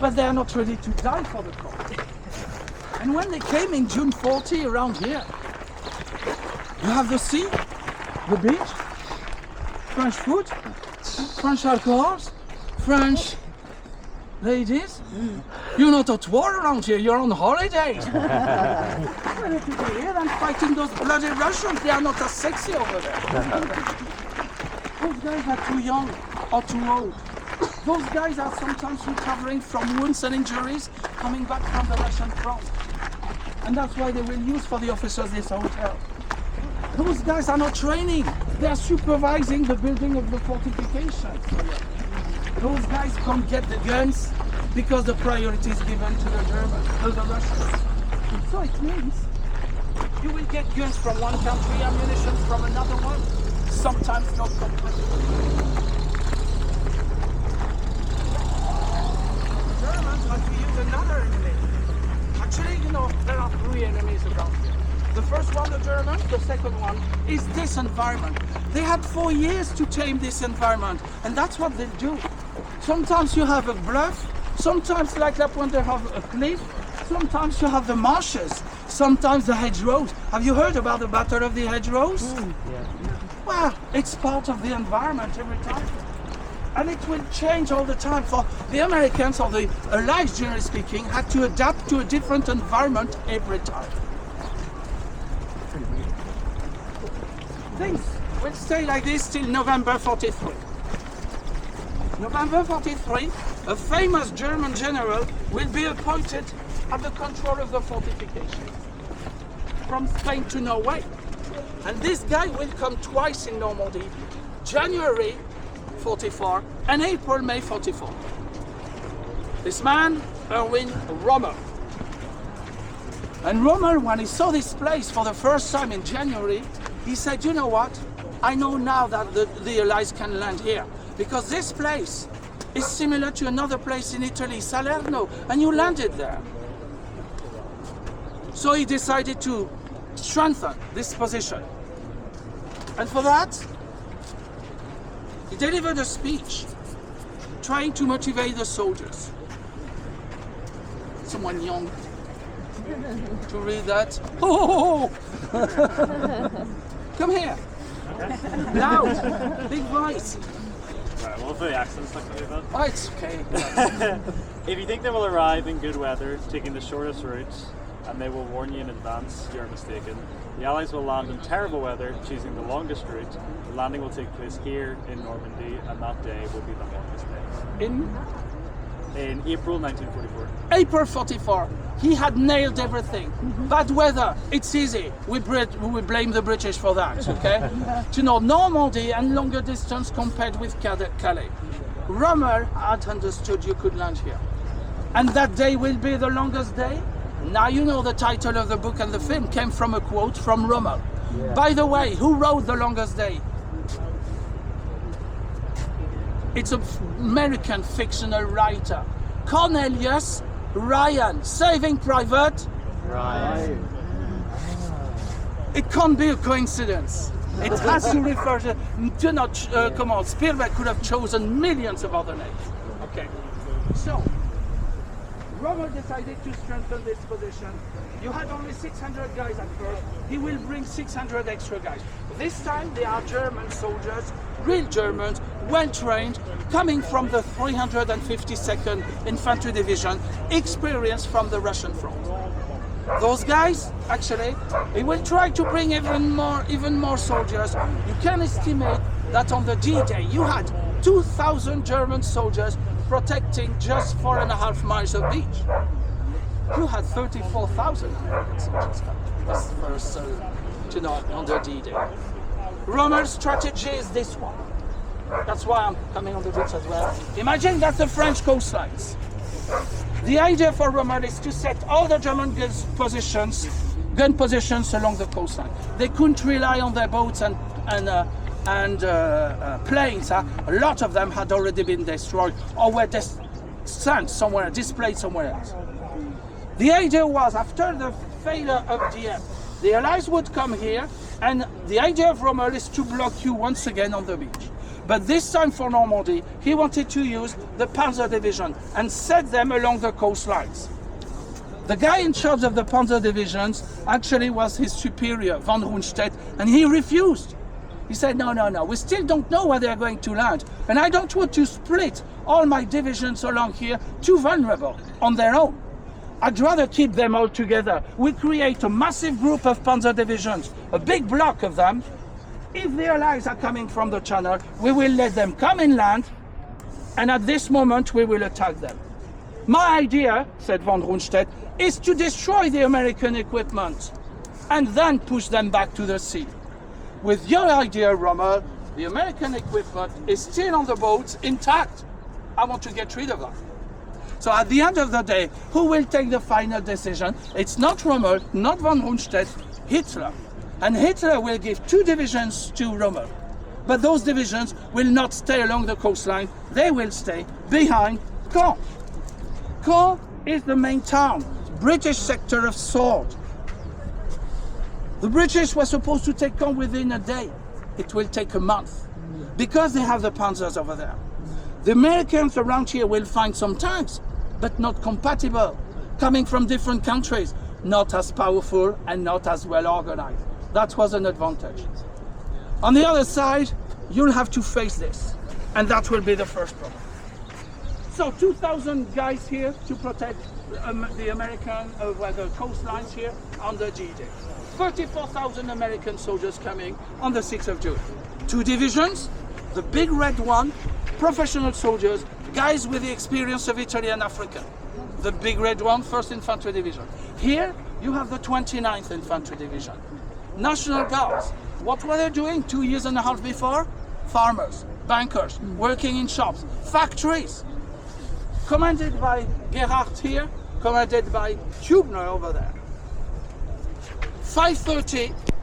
but they are not ready to die for the cause. And when they came in June 40 around here, you have the sea, the beach, French food, French alcohols, French ladies. You're not at war around here, you're on holidays. Better to be here than fighting those bloody Russians. They are not as sexy over there. Those guys are too young or too old. Those guys are sometimes recovering from wounds and injuries coming back from the Russian front. And that's why they will use for the officers this hotel. Those guys are not training. They are supervising the building of the fortifications. Those guys can't get the guns because the priority is given to the Germans, the Russians. So it means you will get guns from one country, ammunition from another one, sometimes not compatible. The Germans want to use another enemy. Actually, you know, there are three enemies around here. The first one, the Germans, the second one is this environment. They had 4 years to tame this environment, and that's what they do. Sometimes you have a bluff, sometimes like that when they have a cliff, sometimes you have the marshes, sometimes the hedgerows. Have you heard about the Battle of the Hedgerows? Yeah. Well, it's part of the environment every time. And it will change all the time. For the Americans, or the Allies generally speaking, had to adapt to a different environment every time. Things will stay like this till November 43. November 43, a famous German general will be appointed at the control of the fortification from Spain to Norway. And this guy will come twice in Normandy, January 44 and April, May 44. This man, Erwin Rommel. And Rommel, when he saw this place for the first time in January, he said, you know what? I know now that the Allies can land here, because this place is similar to another place in Italy, Salerno, and you landed there. So he decided to strengthen this position. And for that, he delivered a speech trying to motivate the soldiers. Someone young to read that. Oh! Come here. Loud, big voice. Right, well, for the accents, not gonna do that. Oh, it's okay. If you think they will arrive in good weather, taking the shortest route, and they will warn you in advance, you're mistaken. The Allies will land in terrible weather, choosing the longest route. The landing will take place here in Normandy, and that day will be the longest day. In April 1944. April 44. He had nailed everything. Bad weather, it's easy. We blame the British for that, okay? You know, Normandy and longer distance compared with Calais. Rommel had understood you could land here. And that day will be the longest day. Now you know the title of the book and the film came from a quote from Rommel. Yeah. By the way, who wrote The Longest Day? It's an American fictional writer, Cornelius Ryan, Saving Private Ryan. It can't be a coincidence. It has to refer to, do not, come on, Spielberg could have chosen millions of other names. Okay, so, Rommel decided to strengthen this position. You had only 600 guys at first. He will bring 600 extra guys. This time they are German soldiers, real Germans, well trained, coming from the 352nd Infantry Division, experienced from the Russian front. Those guys, actually, he will try to bring even more soldiers. You can estimate that on the D-Day you had 2,000 German soldiers protecting just 4.5 miles of beach. You had 34,000 American soldiers coming this first, on the D-Day. Rommel's strategy is this one. That's why I'm coming on the beach as well. Imagine that's the French coastlines. The idea for Rommel is to set all the German gun positions along the coastline. They couldn't rely on their boats and planes. A lot of them had already been destroyed or were sent somewhere, displayed somewhere else. The idea was, after the failure of Dieppe, the Allies would come here, and the idea of Rommel is to block you once again on the beach. But this time for Normandy, he wanted to use the Panzer Division and set them along the coastlines. The guy in charge of the Panzer Divisions actually was his superior, von Rundstedt, and he refused. He said, no, we still don't know where they're going to land, and I don't want to split all my divisions along here, too vulnerable on their own. I'd rather keep them all together. We create a massive group of Panzer Divisions, a big block of them. If the Allies are coming from the channel, we will let them come inland, and at this moment we will attack them. My idea, said von Rundstedt, is to destroy the American equipment and then push them back to the sea. With your idea, Rommel, the American equipment is still on the boats intact. I want to get rid of that. So at the end of the day, who will take the final decision? It's not Rommel, not von Rundstedt, Hitler. And Hitler will give 2 divisions to Rommel. But those divisions will not stay along the coastline, they will stay behind Caen. Caen is the main town, British sector of Sword. The British were supposed to take Caen within a day. It will take a month, because they have the panzers over there. The Americans around here will find some tanks, but not compatible, coming from different countries, not as powerful and not as well organized. That was an advantage. On the other side, you'll have to face this, and that will be the first problem. So 2,000 guys here to protect the American, the coastlines here on the G-Day. 34,000 American soldiers coming on the 6th of June. 2 divisions, the big red one, professional soldiers, guys with the experience of Italy and Africa. The big red one, 1st Infantry Division. Here you have the 29th Infantry Division. National Guards, what were they doing 2.5 years before? Farmers, bankers, working in shops, factories. Commanded by Gerhardt here, commanded by Hubner over there. 5:30